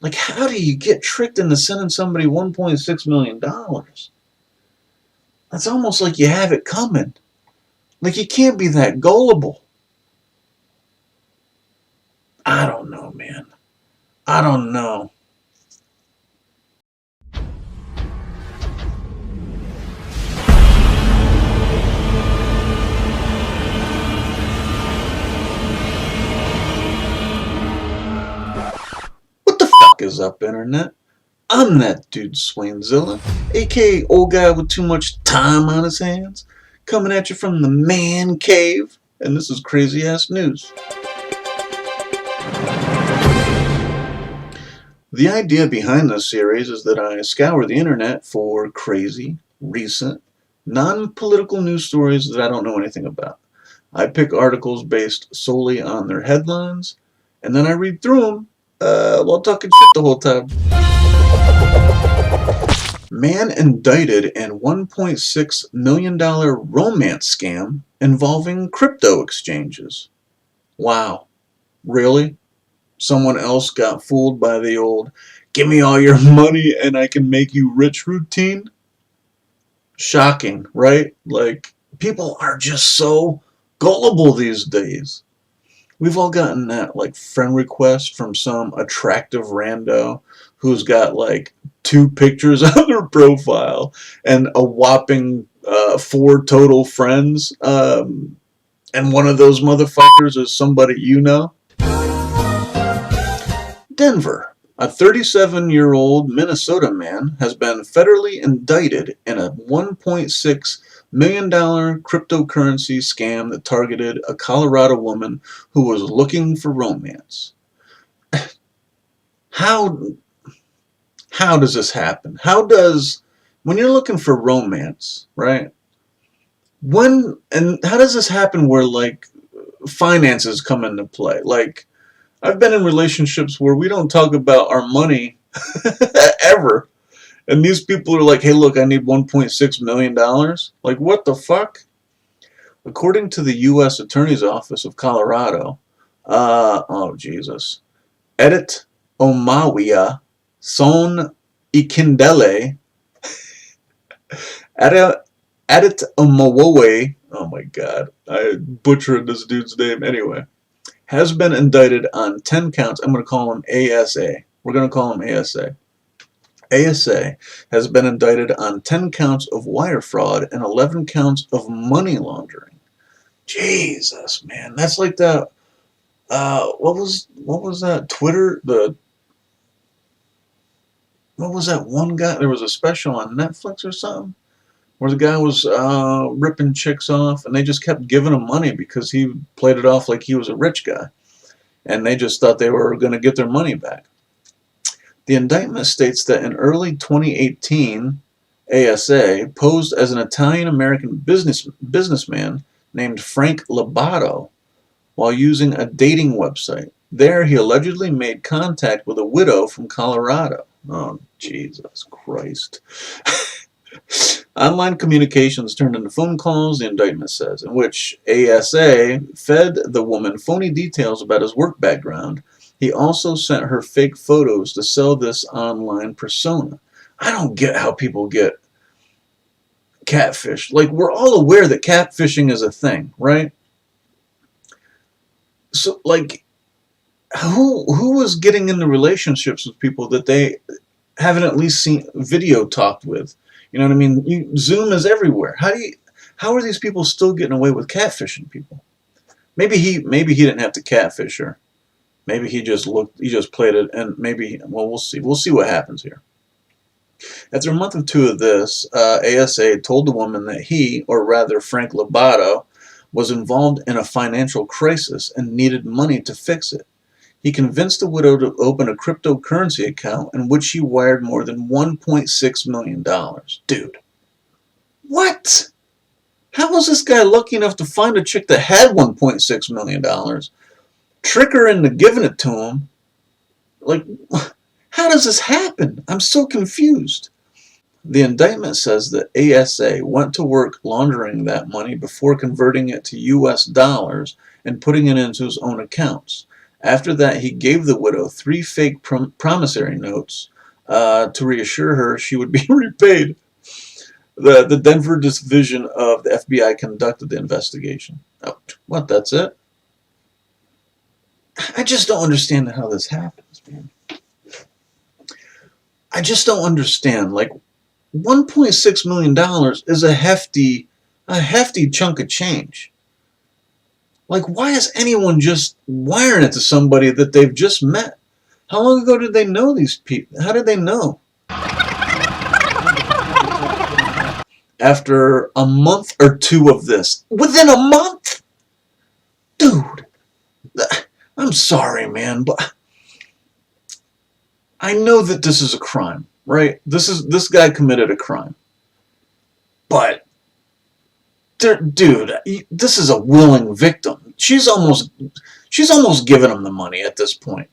Like, how do you get tricked into sending somebody $1.6 million? That's almost like you have it coming. Like, you can't be that gullible. I don't know, man. I don't know. What the fuck is up, Internet? I'm that dude Swainzilla, aka old guy with too much time on his hands, coming at you from the man cave, and this is crazy ass news. The idea behind this series is that I scour the internet for crazy, recent, non-political news stories that I don't know anything about. I pick articles based solely on their headlines, and then I read through them while talking shit the whole time. Man indicted in $1.6 million romance scam involving crypto exchanges. Wow. Really? Someone else got fooled by the old, give me all your money and I can make you rich routine? Shocking, right? Like, people are just so gullible these days. We've all gotten that, like, friend request from some attractive rando who's got, like, 2 pictures on their profile and a whopping 4 total friends. And one of those motherfuckers is somebody you know. Denver. A 37-year-old Minnesota man has been federally indicted in a $1.6 million cryptocurrency scam that targeted a Colorado woman who was looking for romance. How does this happen? When you're looking for romance, right? How does this happen where, like, finances come into play? Like, I've been in relationships where we don't talk about our money ever. And these people are like, hey, look, I need $1.6 million. Like, what the fuck? According to the U.S. Attorney's Office of Colorado, Adetomiwa Seun Akindele, Adetomiwa, oh my god, I butchered this dude's name anyway, has been indicted on 10 counts. I'm going to call him ASA. We're going to call him ASA. ASA has been indicted on 10 counts of wire fraud and 11 counts of money laundering. Jesus, man. That's like the, what was that? Twitter? What was that one guy? There was a special on Netflix or something where the guy was ripping chicks off, and they just kept giving him money because he played it off like he was a rich guy. And they just thought they were going to get their money back. The indictment states that in early 2018, ASA posed as an Italian-American businessman named Frank Lobato while using a dating website. There, he allegedly made contact with a widow from Colorado. Oh, Jesus Christ. Online communications turned into phone calls, the indictment says, in which ASA fed the woman phony details about his work background. He also sent her fake photos to sell this online persona. I don't get how people get catfished. Like, we're all aware that catfishing is a thing, right? So, like, who was getting into relationships with people that they haven't at least seen video talked with? You know what I mean? Zoom is everywhere. How are these people still getting away with catfishing people? Maybe he didn't have to catfish her. Maybe he just played it, and maybe, well, we'll see. We'll see what happens here. After a month or two of this, ASA told the woman that he, or rather Frank Lobato, was involved in a financial crisis and needed money to fix it. He convinced the widow to open a cryptocurrency account in which she wired more than $1.6 million. Dude. What? How was this guy lucky enough to find a chick that had $1.6 million? Trick her into giving it to him? Like, how does this happen? I'm so confused. The indictment says that ASA went to work laundering that money before converting it to US dollars and putting it into his own accounts. After that, he gave the widow 3 fake promissory notes to reassure her she would be repaid. The Denver division of the FBI conducted the investigation. Oh, what? That's it? I just don't understand how this happens, man. I just don't understand. Like, $1.6 million is a hefty chunk of change. Like, why is anyone just wiring it to somebody that they've just met? How long ago did they know these people? How did they know? After a month or two of this. Within a month? Dude. I'm sorry, man, but I know that this is a crime, right? This guy committed a crime. But dude, this is a willing victim. She's almost giving him the money at this point.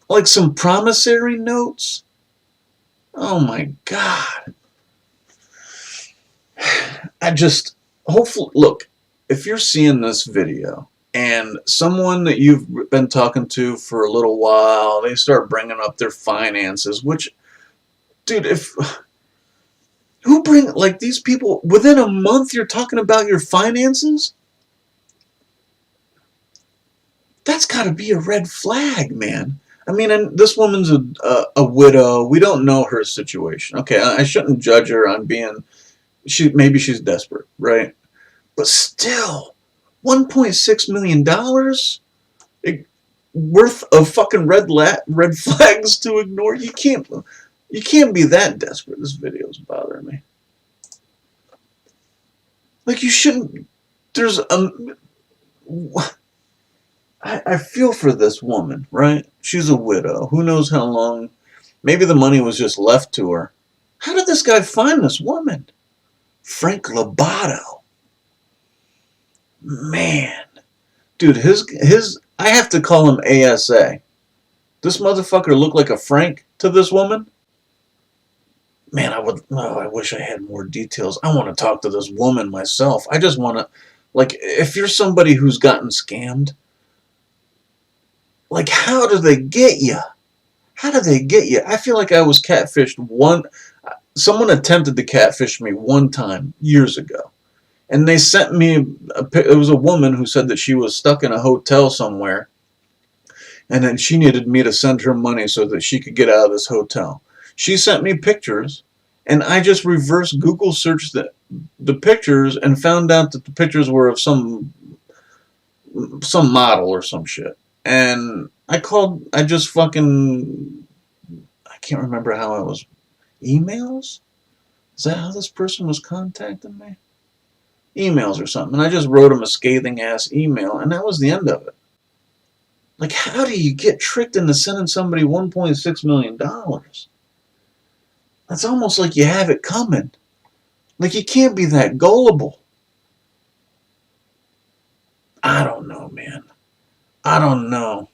Like some promissory notes? Oh my God. Hopefully, look, if you're seeing this video and someone that you've been talking to for a little while, they start bringing up their finances, which, dude, like these people, within a month you're talking about your finances? That's got to be a red flag, man. I mean, and this woman's a widow. We don't know her situation. Okay, I shouldn't judge her on being... maybe she's desperate, right? But still, $1.6 million worth of fucking red flags to ignore. You can't be that desperate. This video's bothering me. Like, you shouldn't. There's I feel for this woman, right? She's a widow. Who knows how long? Maybe the money was just left to her. How did this guy find this woman? Frank Lobato. Man. Dude, I have to call him ASA. This motherfucker looked like a Frank to this woman? Man, I wish I had more details. I want to talk to this woman myself. I just want to, like, if you're somebody who's gotten scammed, like, how do they get you? How do they get you? I feel like I was catfished someone attempted to catfish me one time years ago. And they sent me, it was a woman who said that she was stuck in a hotel somewhere. And then she needed me to send her money so that she could get out of this hotel. She sent me pictures, and I just reverse Google searched the pictures and found out that the pictures were of some model or some shit. And I can't remember how I was, emails? Is that how this person was contacting me? Emails or something. And I just wrote him a scathing ass email, and that was the end of it. Like, how do you get tricked into sending somebody $1.6 million? That's almost like you have it coming. Like, you can't be that gullible. I don't know, man. I don't know.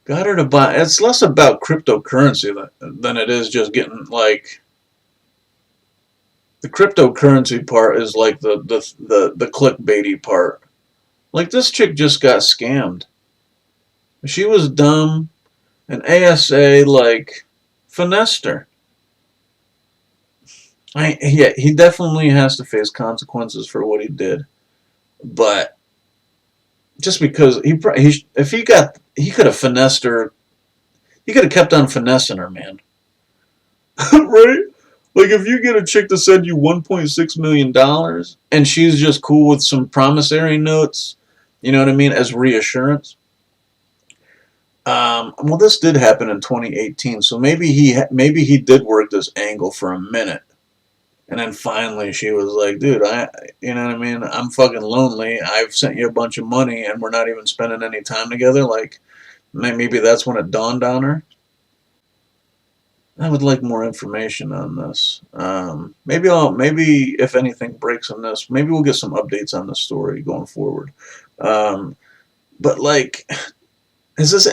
Got her to buy. It's less about cryptocurrency than it is just getting, like, the cryptocurrency part is like the clickbaity part. Like, this chick just got scammed. She was dumb, and ASA, like, finessed her. Yeah, he definitely has to face consequences for what he did. But just because he could have finessed her, he could have kept on finessing her, man. Right? Like, if you get a chick to send you $1.6 million and she's just cool with some promissory notes, you know what I mean, as reassurance. Well, this did happen in 2018, so maybe he did work this angle for a minute. And then finally she was like, dude, you know what I mean? I'm fucking lonely. I've sent you a bunch of money and we're not even spending any time together. Like, maybe that's when it dawned on her. I would like more information on this. Maybe if anything breaks on this, maybe we'll get some updates on the story going forward. But like, has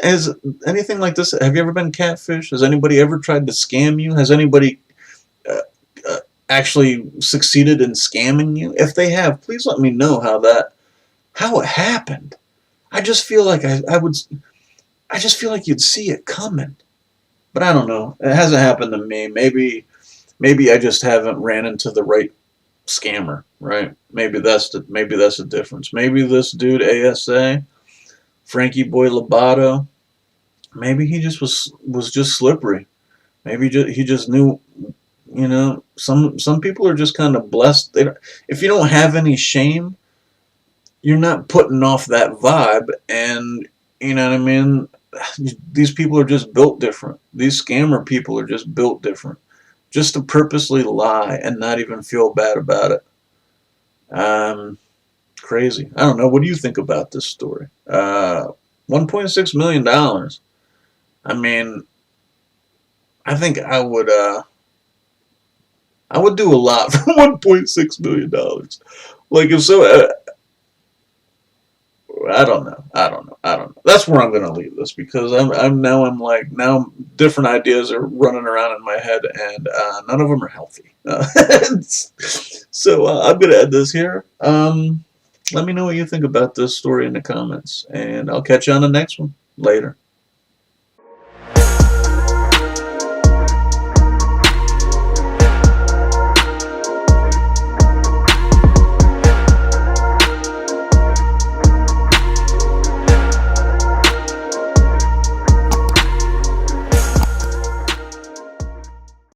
anything like this? Have you ever been catfished? Has anybody ever tried to scam you? Has anybody actually succeeded in scamming you? If they have, please let me know how how it happened. I just feel like I would. I just feel like you'd see it coming. But I don't know. It hasn't happened to me. Maybe I just haven't ran into the right scammer, right? Maybe that's the difference. Maybe this dude ASA, Frankie Boy Lobato, maybe he just was just slippery. Maybe he just knew. Some people are just kind of blessed. If you don't have any shame, you're not putting off that vibe, and you know what I mean. These people are just built different. These scammer people are just built different, just to purposely lie and not even feel bad about it. Crazy. I don't know. What do you think about this story? $1.6 million. I mean, I think I would do a lot for $1.6 million. Like if so, I don't know. I don't know. I don't know. That's where I'm going to leave this because I'm like now different ideas are running around in my head and none of them are healthy. So I'm going to end this here. Let me know what you think about this story in the comments, and I'll catch you on the next one later.